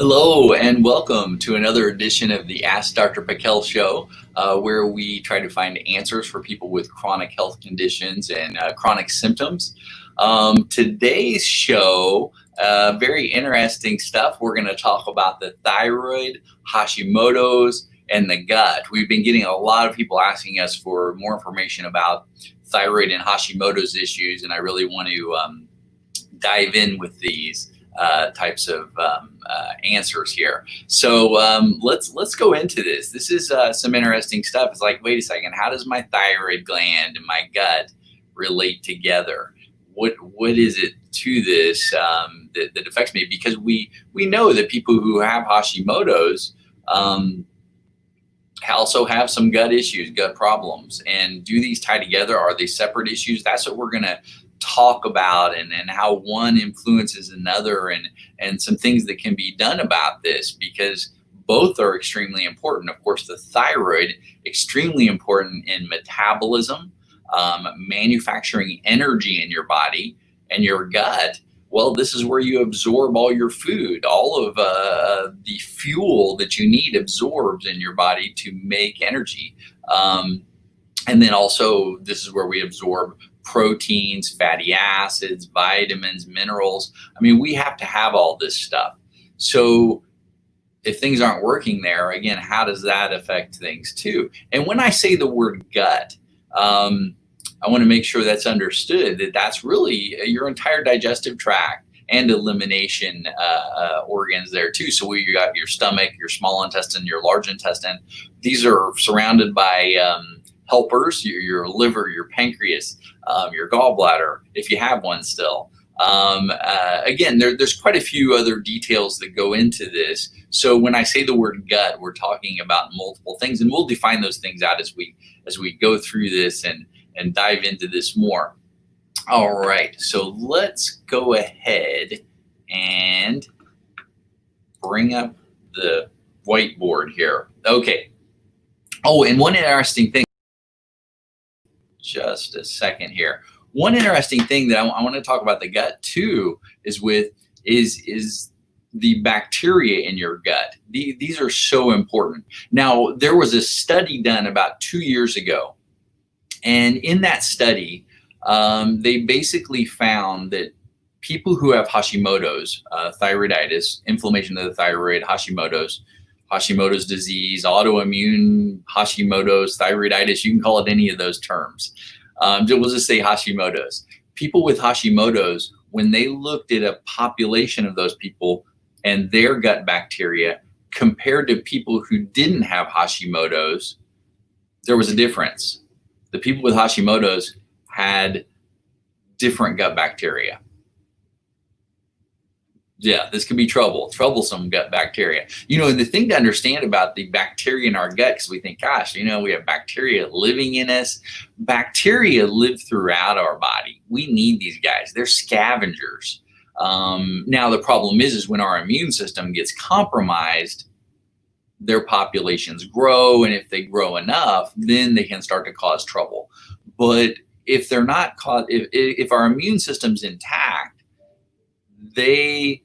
Hello and welcome to another edition of the Ask Dr. Pickel show, where we try to find answers for people with chronic health conditions and chronic symptoms. Today's show, very interesting stuff. We're going to talk about the thyroid, Hashimoto's, and the gut. We've been getting a lot of people asking us for more information about thyroid and Hashimoto's issues, and I really want to dive in with these types of answers here. So let's go into this. This is some interesting stuff. It's like, wait a second, how does my thyroid gland and my gut relate together? What is it to this that affects me? Because we know that people who have Hashimoto's also have some gut issues, gut problems. And do these tie together? Are they separate issues? That's what we're going to talk about, and how one influences another, and some things that can be done about this, because both are extremely important. Of course, the thyroid, extremely important in metabolism, manufacturing energy in your body, and your gut. Well, this is where you absorb all your food. All of the fuel that you need absorbs in your body to make energy. And then also, this is where we absorb proteins, fatty acids, vitamins, minerals. I mean, we have to have all this stuff. So if things aren't working there, again, how does that affect things too? And when I say the word gut, I want to make sure that's understood, that that's really your entire digestive tract and elimination organs there too. So you got your stomach, your small intestine, your large intestine. These are surrounded by helpers, your liver, your pancreas, your gallbladder, if you have one still. Again, there's quite a few other details that go into this. So when I say the word gut, we're talking about multiple things, and we'll define those things out as we go through this and dive into this more. All right, so let's go ahead and bring up the whiteboard here. Okay. Oh, and one interesting thing, just a second here. One interesting thing that I want to talk about the gut too is the bacteria in your gut. These are so important. Now, there was a study done about 2 years ago, and in that study, they basically found that people who have Hashimoto's, thyroiditis, inflammation of the thyroid, Hashimoto's disease, autoimmune Hashimoto's, thyroiditis, you can call it any of those terms. We'll just say Hashimoto's. People with Hashimoto's, when they looked at a population of those people and their gut bacteria compared to people who didn't have Hashimoto's, there was a difference. The people with Hashimoto's had different gut bacteria. Yeah, this could be troublesome gut bacteria. You know, the thing to understand about the bacteria in our gut, because we think, gosh, you know, we have bacteria living in us. Bacteria live throughout our body. We need these guys. They're scavengers. Now, the problem is when our immune system gets compromised, their populations grow, and if they grow enough, then they can start to cause trouble. But if they're not if our immune system's intact, they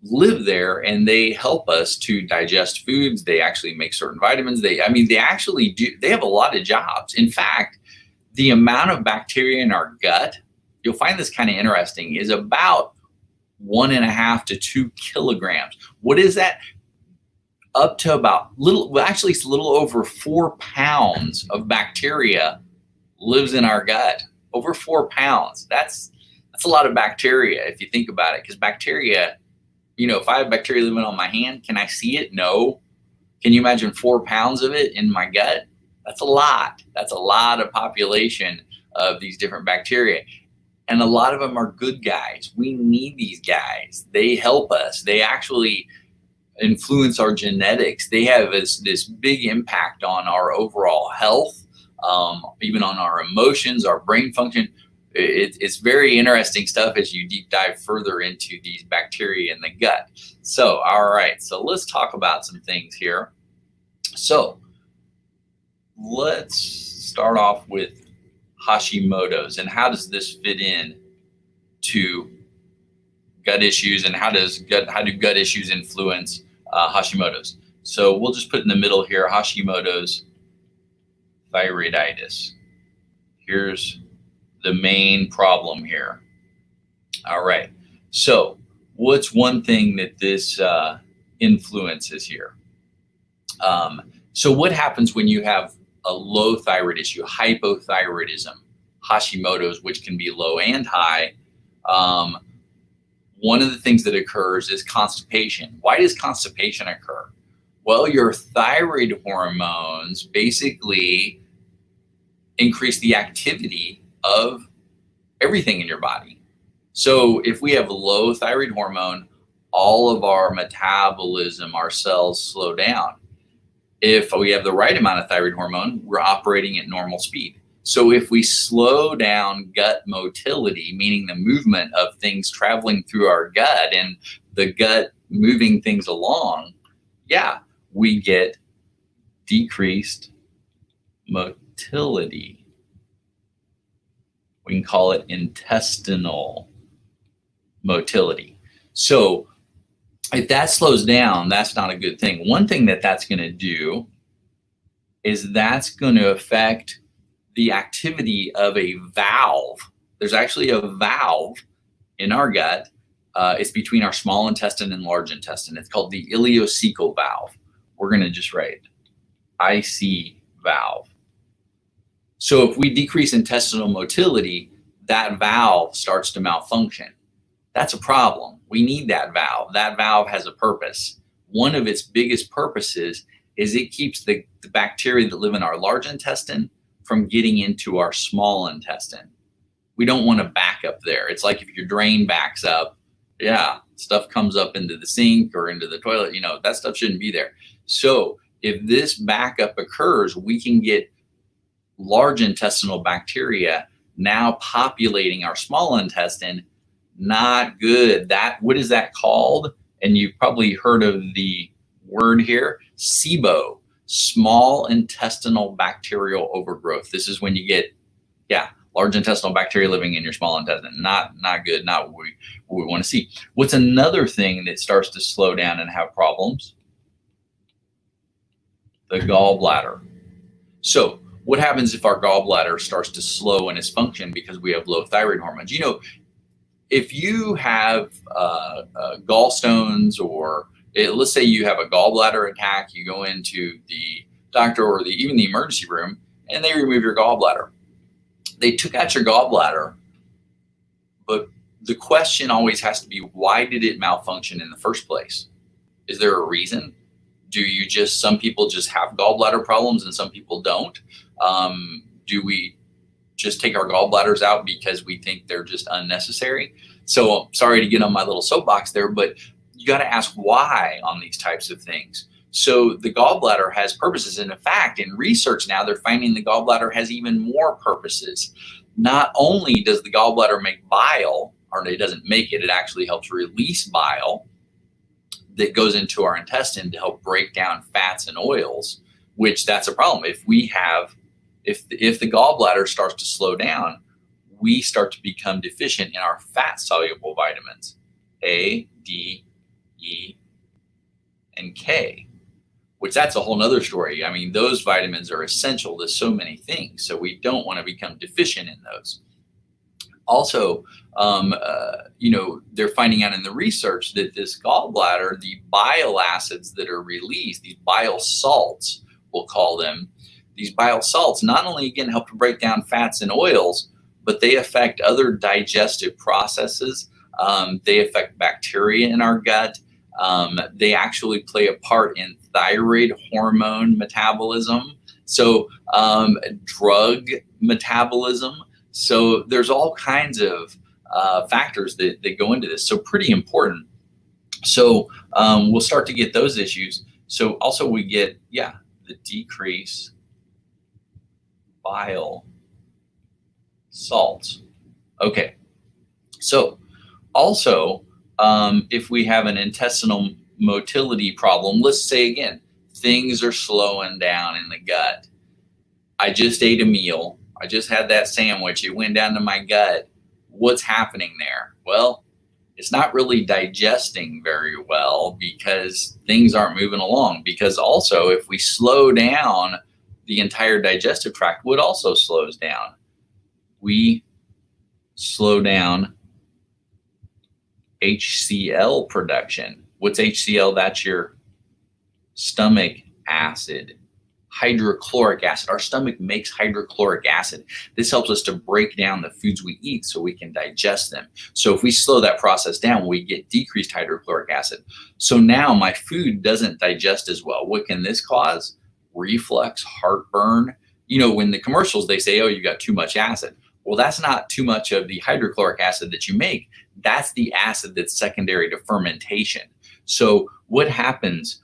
live there and they help us to digest foods. They actually make certain vitamins. They actually do. They have a lot of jobs. In fact, the amount of bacteria in our gut, you'll find this kind of interesting, is about 1.5 to 2 kilograms. What is that? Up to about it's a little over 4 pounds of bacteria lives in our gut. Over 4 pounds. That's a lot of bacteria if you think about it, because bacteria, you know, if I have bacteria living on my hand, can I see it? No. Can you imagine 4 pounds of it in my gut? That's a lot. That's a lot of population of these different bacteria. And a lot of them are good guys. We need these guys. They help us. They actually influence our genetics. They have this big impact on our overall health, even on our emotions, our brain function. It's very interesting stuff as you deep dive further into these bacteria in the gut. So, all right, so let's talk about some things here. So let's start off with Hashimoto's, and how does this fit in to gut issues, and how do gut issues influence Hashimoto's. So we'll just put in the middle here, Hashimoto's Thyroiditis. Here's the main problem here. All right. So what's one thing that this influences here? So what happens when you have a low thyroid issue, hypothyroidism, Hashimoto's, which can be low and high? One of the things that occurs is constipation. Why does constipation occur? Well, your thyroid hormones basically increase the activity of everything in your body. So if we have low thyroid hormone, all of our metabolism, our cells slow down. If we have the right amount of thyroid hormone, we're operating at normal speed. So if we slow down gut motility, meaning the movement of things traveling through our gut and the gut moving things along, yeah, we get decreased motility. We can call it intestinal motility. So if that slows down, that's not a good thing. One thing that that's going to do is that's going to affect the activity of a valve. There's actually a valve in our gut. It's between our small intestine and large intestine. It's called the ileocecal valve. We're going to just write IC valve. So if we decrease intestinal motility, that valve starts to malfunction. That's a problem. We need that valve. That valve has a purpose. One of its biggest purposes is it keeps the bacteria that live in our large intestine from getting into our small intestine. We don't want to back up there. It's like if your drain backs up, yeah, stuff comes up into the sink or into the toilet, that stuff shouldn't be there. So if this backup occurs, we can get large intestinal bacteria now populating our small intestine. Not good. What is that called? And you've probably heard of the word here, SIBO, small intestinal bacterial overgrowth. This is when you get, large intestinal bacteria living in your small intestine. Not good, not what we want to see. What's another thing that starts to slow down and have problems? The gallbladder. So what happens if our gallbladder starts to slow in its function because we have low thyroid hormones? If you have gallstones, or let's say you have a gallbladder attack, you go into the doctor or even the emergency room and they remove your gallbladder. They took out your gallbladder, but the question always has to be, why did it malfunction in the first place? Is there a reason? Some people just have gallbladder problems and some people don't? Do we just take our gallbladders out because we think they're just unnecessary? So I'm sorry to get on my little soapbox there, but you got to ask why on these types of things. So the gallbladder has purposes. And in fact, in research now, they're finding the gallbladder has even more purposes. Not only does the gallbladder make bile, or it doesn't make it, it actually helps release bile that goes into our intestine to help break down fats and oils, which that's a problem. If the gallbladder starts to slow down, we start to become deficient in our fat-soluble vitamins, A, D, E, and K, which that's a whole nother story. I mean, those vitamins are essential to so many things, so we don't want to become deficient in those. Also, they're finding out in the research that this gallbladder, the bile acids that are released, these bile salts, we'll call them, these bile salts not only, again, help to break down fats and oils, but they affect other digestive processes. They affect bacteria in our gut. They actually play a part in thyroid hormone metabolism. So drug metabolism. So there's all kinds of factors that go into this. So pretty important. So we'll start to get those issues. So also we get, the decrease bile salts. Okay. So also, if we have an intestinal motility problem, let's say again, things are slowing down in the gut. I just ate a meal. I just had that sandwich. It went down to my gut. What's happening there? Well, It's not really digesting very well because things aren't moving along. Because also, if we slow down, the entire digestive tract would also slows down. We slow down HCl production. What's HCl? That's your stomach acid, hydrochloric acid. Our stomach makes hydrochloric acid. This helps us to break down the foods we eat so we can digest them. So if we slow that process down, we get decreased hydrochloric acid. So now my food doesn't digest as well. What can this cause? Reflux, heartburn. You know, when the commercials, they say, oh, you got too much acid. Well, that's not too much of the hydrochloric acid that you make. That's the acid that's secondary to fermentation. So what happens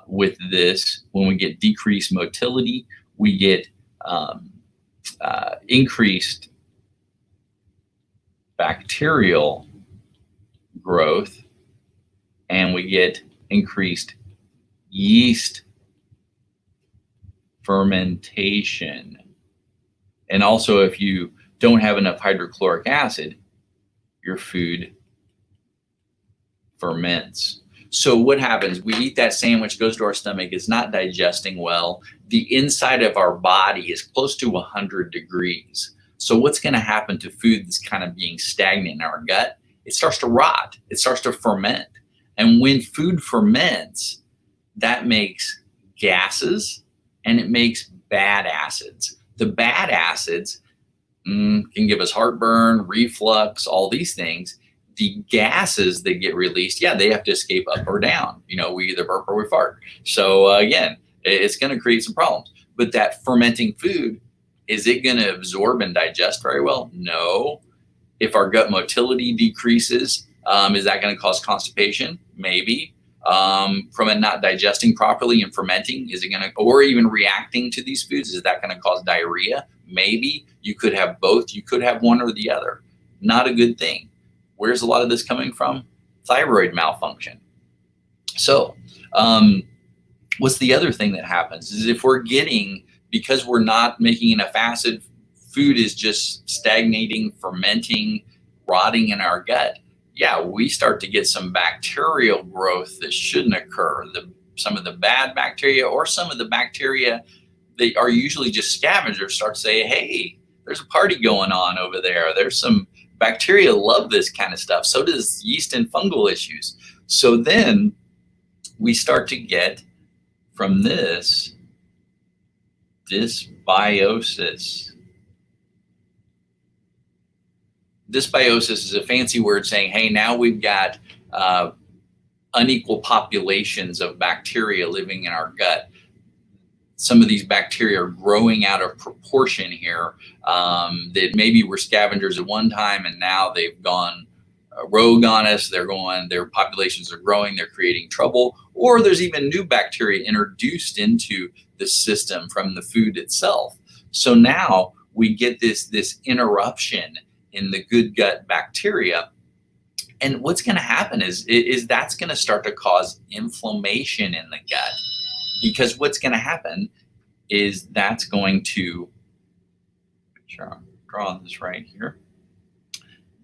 with this when we get decreased motility? We get increased bacterial growth, and we get increased yeast fermentation. And also, if you don't have enough hydrochloric acid, your food ferments. So what happens? We eat that sandwich, goes to our stomach, it's not digesting well. The inside of our body is close to 100 degrees. So what's going to happen to food that's kind of being stagnant in our gut? It starts to rot. It starts to ferment. And when food ferments, that makes gases and it makes bad acids. The bad acids can give us heartburn, reflux, all these things. The gases that get released, yeah, they have to escape up or down. You know, we either burp or we fart. So again, it's going to create some problems. But that fermenting food, is it going to absorb and digest very well? No. If our gut motility decreases, is that going to cause constipation? Maybe. From it not digesting properly and fermenting, is it going to, or even reacting to these foods, is that going to cause diarrhea? Maybe. You could have both. You could have one or the other. Not a good thing. Where's a lot of this coming from? Thyroid malfunction. So what's the other thing that happens is if we're getting, because we're not making enough acid, food is just stagnating, fermenting, rotting in our gut. Yeah, we start to get some bacterial growth that shouldn't occur. Some of the bad bacteria or some of the bacteria that are usually just scavengers start to say, hey, there's a party going on over there. There's some bacteria love this kind of stuff. So does yeast and fungal issues. So then we start to get from this dysbiosis. Dysbiosis is a fancy word saying, hey, now we've got unequal populations of bacteria living in our gut. Some of these bacteria are growing out of proportion here, that maybe were scavengers at one time and now they've gone rogue on us. Their populations are growing, they're creating trouble, or there's even new bacteria introduced into the system from the food itself. So now we get this interruption in the good gut bacteria. And what's going to happen is that's going to start to cause inflammation in the gut. Because what's going to happen is that's going to, draw this right here.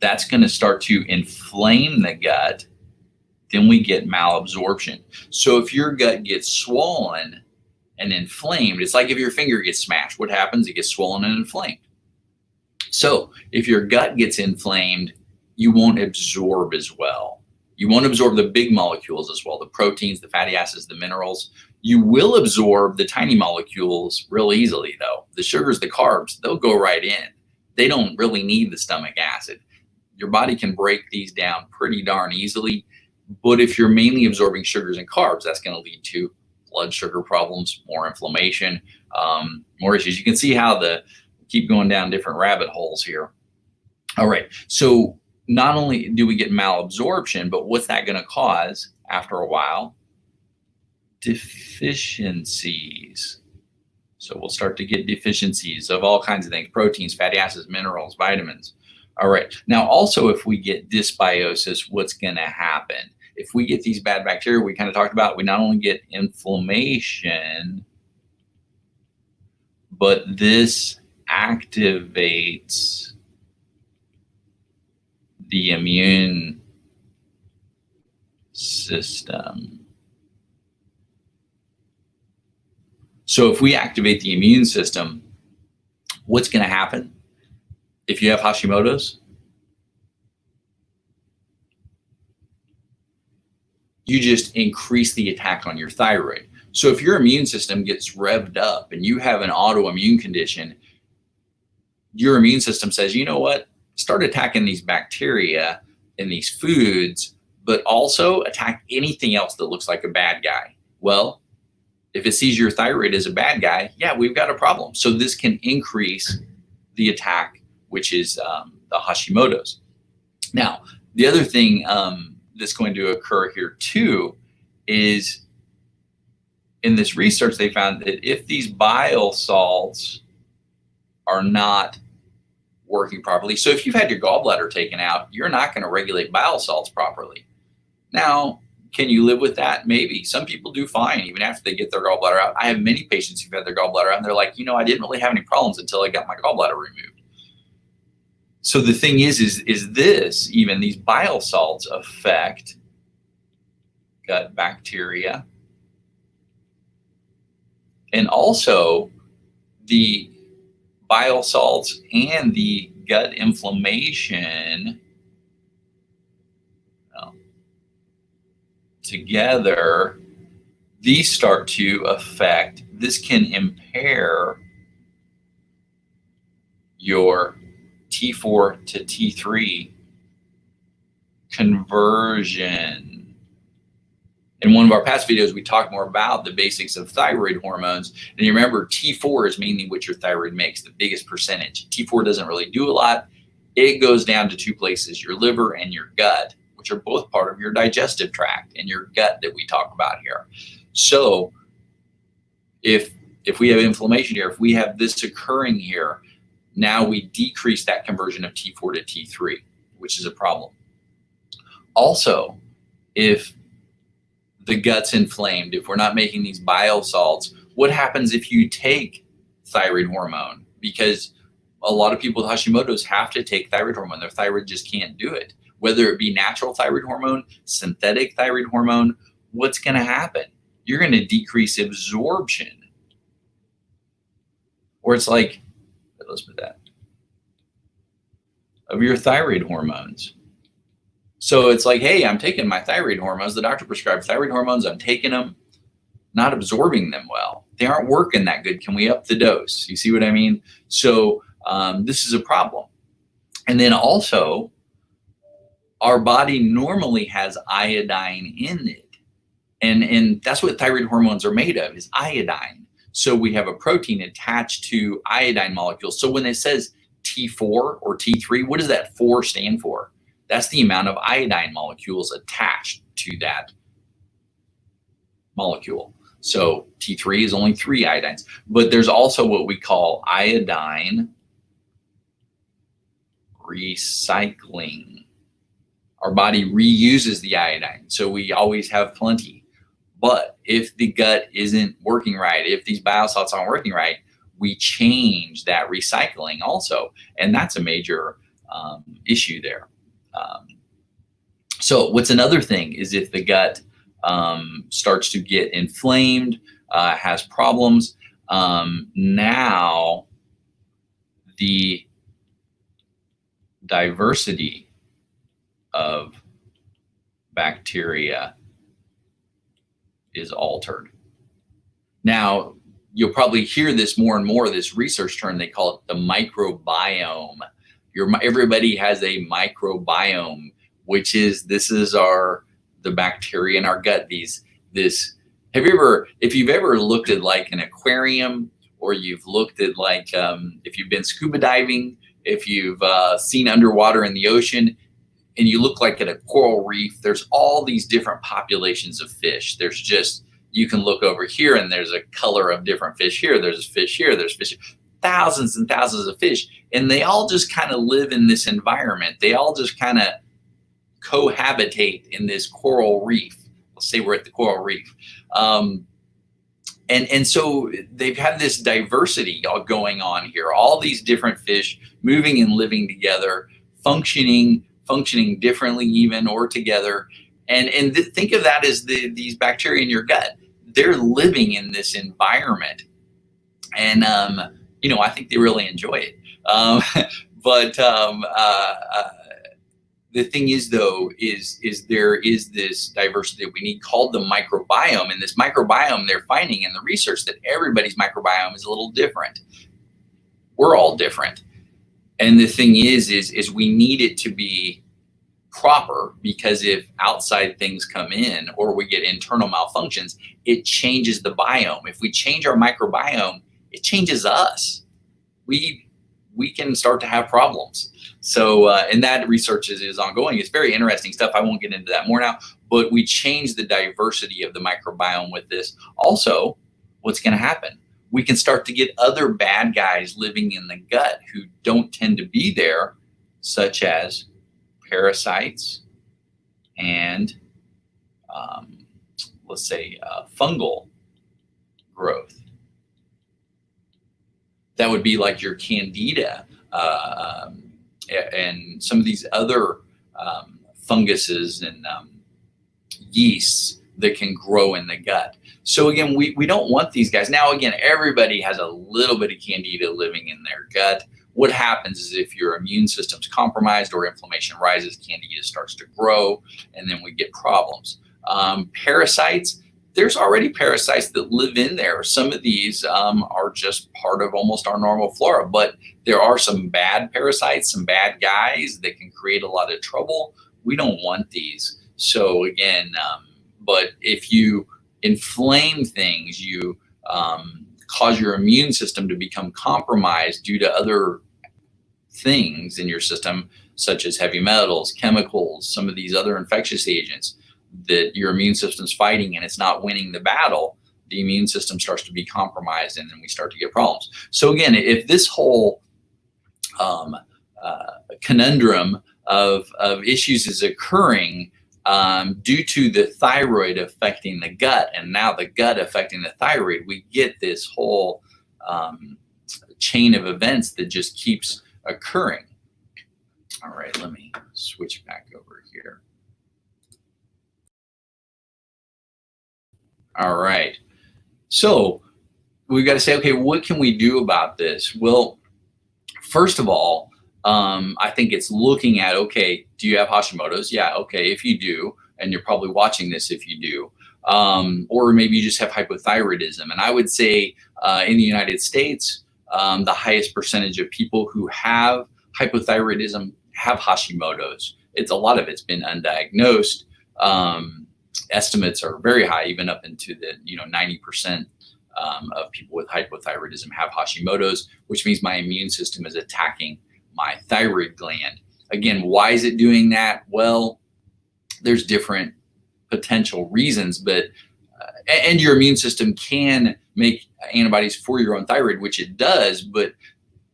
That's going to start to inflame the gut. Then we get malabsorption. So if your gut gets swollen and inflamed, it's like if your finger gets smashed. What happens? It gets swollen and inflamed. So if your gut gets inflamed, you won't absorb as well. You won't absorb the big molecules as well, the proteins, the fatty acids, the minerals. You will absorb the tiny molecules real easily, though. The sugars, the carbs, they'll go right in. They don't really need the stomach acid. Your body can break these down pretty darn easily. But if you're mainly absorbing sugars and carbs, that's going to lead to blood sugar problems, more inflammation, more issues. You can see how keep going down different rabbit holes here. All right. So not only do we get malabsorption, but what's that going to cause after a while? Deficiencies. So we'll start to get deficiencies of all kinds of things, proteins, fatty acids, minerals, vitamins. All right. Now, also, if we get dysbiosis, what's going to happen? If we get these bad bacteria we kind of talked about, we not only get inflammation, but this activates the immune system. So if we activate the immune system, what's going to happen if you have Hashimoto's? You just increase the attack on your thyroid. So if your immune system gets revved up and you have an autoimmune condition, your immune system says, you know what, start attacking these bacteria in these foods, but also attack anything else that looks like a bad guy. Well, if it sees your thyroid as a bad guy, yeah, we've got a problem. So this can increase the attack, which is the Hashimoto's. Now, the other thing that's going to occur here too is in this research, they found that if these bile salts are not working properly, so if you've had your gallbladder taken out, you're not going to regulate bile salts properly. Now, can you live with that? Maybe. Some people do fine even after they get their gallbladder out. I have many patients who've had their gallbladder out and they're like, you know, I didn't really have any problems until I got my gallbladder removed. So the thing is this, even these bile salts affect gut bacteria. And also the bile salts and the gut inflammation together, these start to affect, this can impair your T4 to T3 conversion. In one of our past videos, we talked more about the basics of thyroid hormones. And you remember T4 is mainly what your thyroid makes, the biggest percentage. T4 doesn't really do a lot. It goes down to two places, your liver and your gut, which are both part of your digestive tract and your gut that we talk about here. So if we have inflammation here, if we have this occurring here, now we decrease that conversion of T4 to T3, which is a problem. Also, if the gut's inflamed, if we're not making these bile salts, what happens if you take thyroid hormone? Because a lot of people with Hashimoto's have to take thyroid hormone. Their thyroid just can't do it. Whether it be natural thyroid hormone, synthetic thyroid hormone, what's going to happen? You're going to decrease absorption. Or it's like, let's put that, of your thyroid hormones. So it's like, hey, I'm taking my thyroid hormones. The doctor prescribed thyroid hormones. I'm taking them, not absorbing them well. They aren't working that good. Can we up the dose? You see what I mean? So this is a problem. And then also, our body normally has iodine in it. And that's what thyroid hormones are made of, is iodine. So we have a protein attached to iodine molecules. So when it says T4 or T3, what does that 4 stand for? That's the amount of iodine molecules attached to that molecule. So T3 is only 3 iodines. But there's also what we call iodine recycling. Our body reuses the iodine, so we always have plenty. But if the gut isn't working right, if these bile salts aren't working right, we change that recycling also. And that's a major issue there. So what's another thing is if the gut starts to get inflamed, has problems, now the diversity of bacteria is altered. Now, you'll probably hear this more and more, this research term, they call it the microbiome. Everybody has a microbiome, which is, the bacteria in our gut. If you've ever looked at like an aquarium, or you've looked at like, if you've been scuba diving, if you've seen underwater in the ocean, and you look like at a coral reef, there's all these different populations of fish. There's just, you can look over here and there's a color of different fish here. There's fish here, there's fish here. Thousands and thousands of fish. And they all just kind of live in this environment. They all just kind of cohabitate in this coral reef. Let's say we're at the coral reef. And so they've had this diversity all going on here. All these different fish moving and living together, functioning differently even or together. And think of that as these bacteria in your gut. They're living in this environment, and I think they really enjoy it. But the thing is, though, is there is this diversity that we need called the microbiome, and this microbiome, they're finding in the research that everybody's microbiome is a little different. We're all different, and the thing is we need it to be proper, because if outside things come in or we get internal malfunctions, it changes the biome. If we change our microbiome, it changes us. We can start to have problems. So, and that research is ongoing. It's very interesting stuff. I won't get into that more now, but we change the diversity of the microbiome with this. Also, what's going to happen? We can start to get other bad guys living in the gut who don't tend to be there, such as parasites and let's say fungal growth. That would be like your candida and some of these other funguses and yeasts that can grow in the gut. So again, we don't want these guys. Now again, everybody has a little bit of candida living in their gut. What happens is if your immune system's compromised or inflammation rises, candida starts to grow, and then we get problems. Parasites, there's already parasites that live in there. Some of these are just part of almost our normal flora, but there are some bad parasites, some bad guys that can create a lot of trouble. We don't want these. So again, but if you inflame things, you cause your immune system to become compromised due to other things in your system, such as heavy metals, chemicals, some of these other infectious agents that your immune system's fighting and it's not winning the battle, the immune system starts to be compromised, and then we start to get problems. So again, if this whole conundrum of issues is occurring due to the thyroid affecting the gut, and now the gut affecting the thyroid, we get this whole chain of events that just keeps occurring. All right, let me switch back over here. All right, so we've got to say, okay, what can we do about this? Well, first of all, I think it's looking at, okay, do you have Hashimoto's? Yeah, okay, if you do, and you're probably watching this if you do, or maybe you just have hypothyroidism. And I would say in the United States, the highest percentage of people who have hypothyroidism have Hashimoto's. A lot of it's been undiagnosed. Estimates are very high, even up into the 90% of people with hypothyroidism have Hashimoto's, which means my immune system is attacking my thyroid gland. Again, why is it doing that? Well, there's different potential reasons, but and your immune system can make antibodies for your own thyroid, which it does, but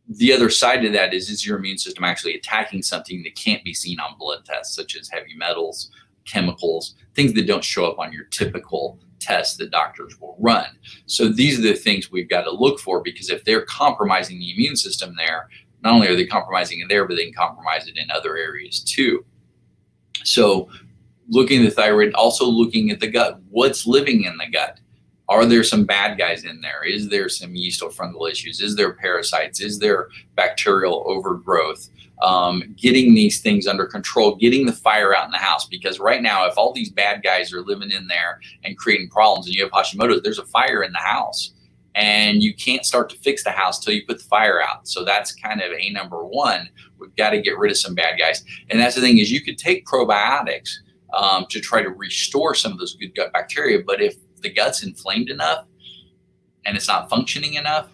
the other side of that is your immune system actually attacking something that can't be seen on blood tests, such as heavy metals, chemicals, things that don't show up on your typical tests that doctors will run. So these are the things we've got to look for, because if they're compromising the immune system there, not only are they compromising it there, but they can compromise it in other areas too. So looking at the thyroid, also looking at the gut. What's living in the gut? Are there some bad guys in there? Is there some yeast or fungal issues? Is there parasites? Is there bacterial overgrowth? Getting these things under control, getting the fire out in the house. Because right now, if all these bad guys are living in there and creating problems and you have Hashimoto's, there's a fire in the house. And you can't start to fix the house till you put the fire out. So that's kind of a number one. We've got to get rid of some bad guys. And that's the thing, is you could take probiotics to try to restore some of those good gut bacteria. But if the gut's inflamed enough and it's not functioning enough,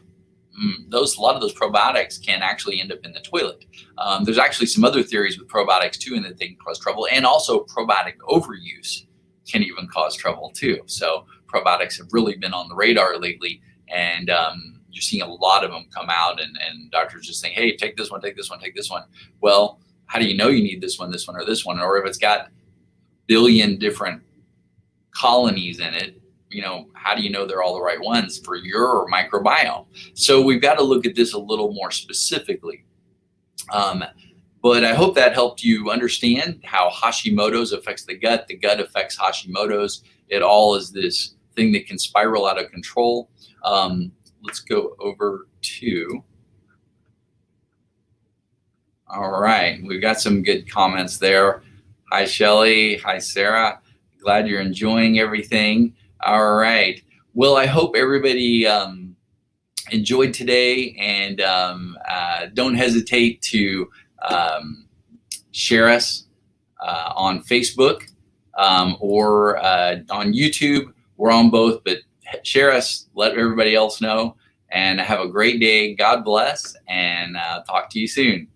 a lot of those probiotics can actually end up in the toilet. There's actually some other theories with probiotics too, and that they can cause trouble. And also probiotic overuse can even cause trouble too. So probiotics have really been on the radar lately, and you're seeing a lot of them come out, and doctors just saying, hey, take this one, take this one, take this one. Well, how do you know you need this one, or this one? Or if it's got billion different colonies in it, how do you know they're all the right ones for your microbiome? So we've got to look at this a little more specifically. But I hope that helped you understand how Hashimoto's affects the gut affects Hashimoto's. It all is this thing that can spiral out of control. Let's go over to, all right, we've got some good comments there. Hi, Shelly. Hi, Sarah. Glad you're enjoying everything. All right. Well, I hope everybody enjoyed today, and don't hesitate to share us on Facebook or on YouTube. We're on both, but share us, let everybody else know, and have a great day. God bless, and talk to you soon.